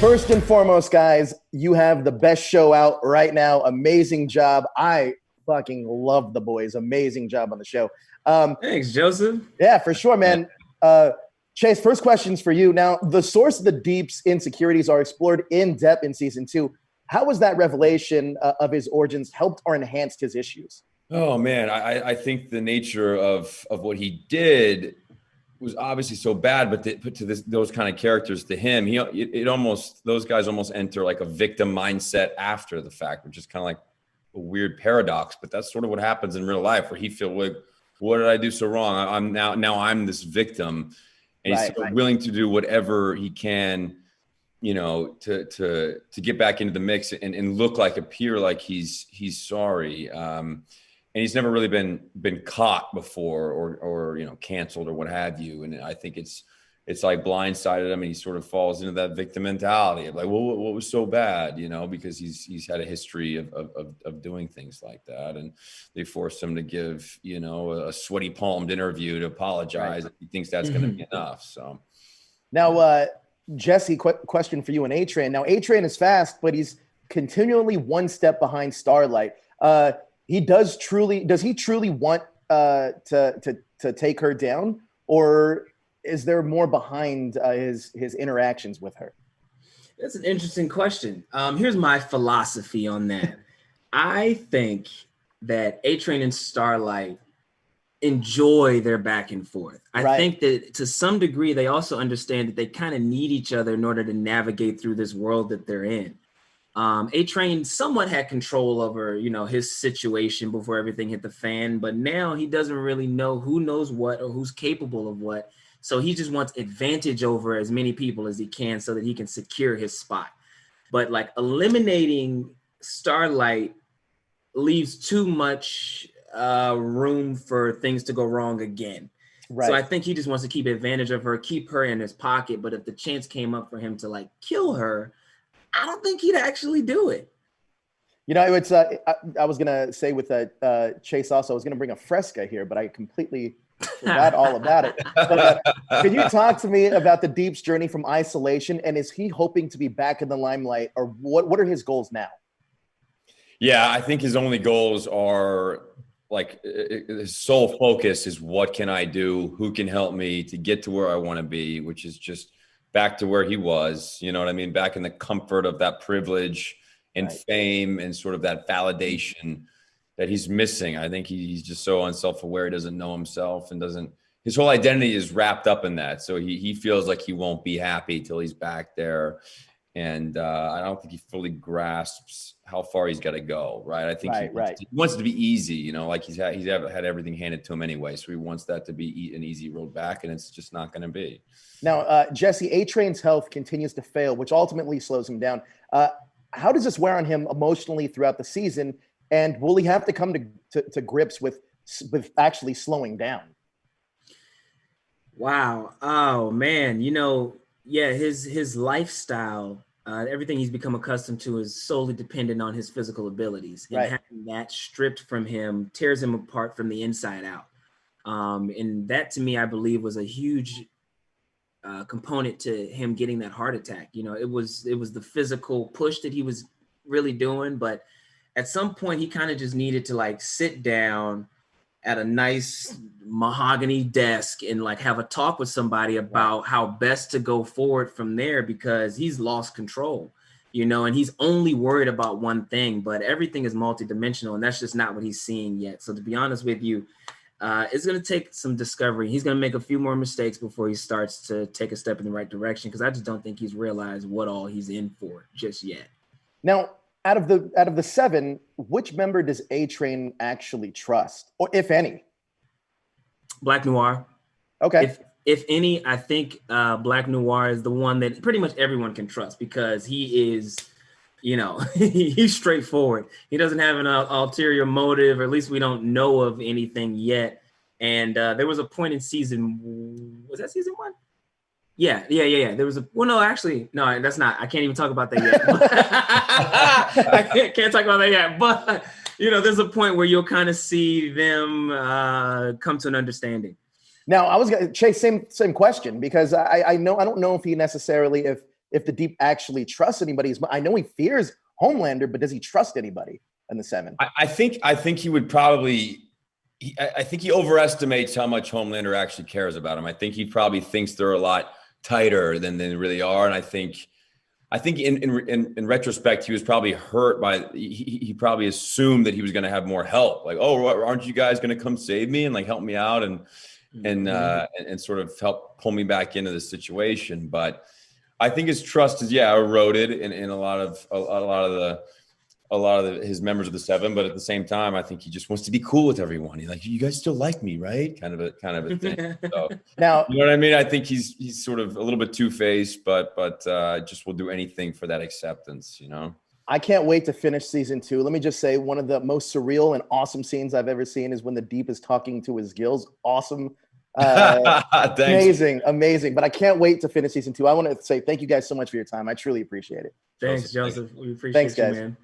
First and foremost, guys, you have the best show out right now. Amazing job. I fucking love the boys. Amazing job on the show. Thanks, Joseph. Yeah, for sure, man. Chace, first question's for you. Now, the source of the Deep's insecurities are explored in depth in season 2. How was that revelation of his origins helped or enhanced his issues? Oh man, I think the nature of what he did was obviously so bad, but those kind of characters, to him, those guys almost enter like a victim mindset after the fact, which is kind of like a weird paradox. But that's sort of what happens in real life, where he feels like, what did I do so wrong? I'm this victim, and he's willing to do whatever he can, to get back into the mix and appear like he's sorry. And he's never really been caught before or canceled or what have you. And I think it's like blindsided him, and he sort of falls into that victim mentality of like, well, what was so bad, because he's had a history of doing things like that. And they forced him to give, a sweaty palmed interview to apologize. Right. He thinks that's going to be enough. So now, Jesse, question for you on A-Train. Now, A-Train is fast, but he's continually one step behind Starlight. Does he truly want to take her down, or is there more behind his interactions with her? That's an interesting question. Here's my philosophy on that. I think that A-Train and Starlight enjoy their back and forth. I think that to some degree, they also understand that they kind of need each other in order to navigate through this world that they're in. A-Train somewhat had control over, his situation before everything hit the fan, but now he doesn't really know who knows what or who's capable of what. So he just wants advantage over as many people as he can so that he can secure his spot. But like eliminating Starlight leaves too much room for things to go wrong again. Right. So I think he just wants to keep advantage of her, keep her in his pocket. But if the chance came up for him to like kill her, I don't think he'd actually do it. It's I was gonna say with Chace also, I was gonna bring a Fresca here, but I completely forgot all about it. But, can you talk to me about the Deep's journey from isolation, and is he hoping to be back in the limelight, or what are his goals now? Yeah, I think his only goals are like his sole focus is what can I do, who can help me to get to where I want to be, which is just back to where he was, you know what I mean? Back in the comfort of that privilege and fame and sort of that validation that he's missing. I think he's just so unself-aware, he doesn't know himself and his whole identity is wrapped up in that. So he feels like he won't be happy till he's back there. And I don't think he fully grasps how far he's got to go, right? I think he wants it to be easy, like he's had everything handed to him anyway. So he wants that to be an easy road back, and it's just not going to be. Now, Jesse, A-Train's health continues to fail, which ultimately slows him down. How does this wear on him emotionally throughout the season? And will he have to come to grips with actually slowing down? Wow. Oh, man. His lifestyle, everything he's become accustomed to is solely dependent on his physical abilities. And having that stripped from him tears him apart from the inside out. And that, to me, I believe, was a huge component to him getting that heart attack. It was the physical push that he was really doing, but at some point he kind of just needed to like sit down at a nice mahogany desk and like have a talk with somebody about how best to go forward from there, because he's lost control, and he's only worried about one thing, but everything is multidimensional, and that's just not what he's seeing yet. So to be honest with you, it's going to take some discovery. He's going to make a few more mistakes before he starts to take a step in the right direction, because I just don't think he's realized what all he's in for just yet. Now, out of the 7, which member does A-Train actually trust, or if any? Black Noir. Okay. If any, I think Black Noir is the one that pretty much everyone can trust, because he is, he's straightforward. He doesn't have an ulterior motive, or at least we don't know of anything yet. And there was a point in was that season 1? Yeah. There was no, that's not. I can't even talk about that yet. I can't talk about that yet. But there's a point where you'll kind of see them come to an understanding. Now, I was gonna Chase same question, because I don't know if he necessarily if if the Deep actually trusts anybody. I know he fears Homelander, but does he trust anybody in the Seven? I think he would probably. I think he overestimates how much Homelander actually cares about him. I think he probably thinks they're a lot tighter than they really are, and I think in retrospect, he was probably hurt by. He probably assumed that he was going to have more help. Like, oh, aren't you guys going to come save me and like help me out and sort of help pull me back into the situation? But I think his trust is eroded in a lot of his members of the Seven, but at the same time, I think he just wants to be cool with everyone. He's like, you guys still like me, right? Kind of a thing. So, now, you know what I mean? I think he's sort of a little bit two-faced, but just will do anything for that acceptance, you know? I can't wait to finish season 2. Let me just say, one of the most surreal and awesome scenes I've ever seen is when the Deep is talking to his gills. Awesome. Amazing. But I can't wait to finish season 2. I want to say thank you guys so much for your time. I truly appreciate it. Thanks, Joseph. We appreciate you, man.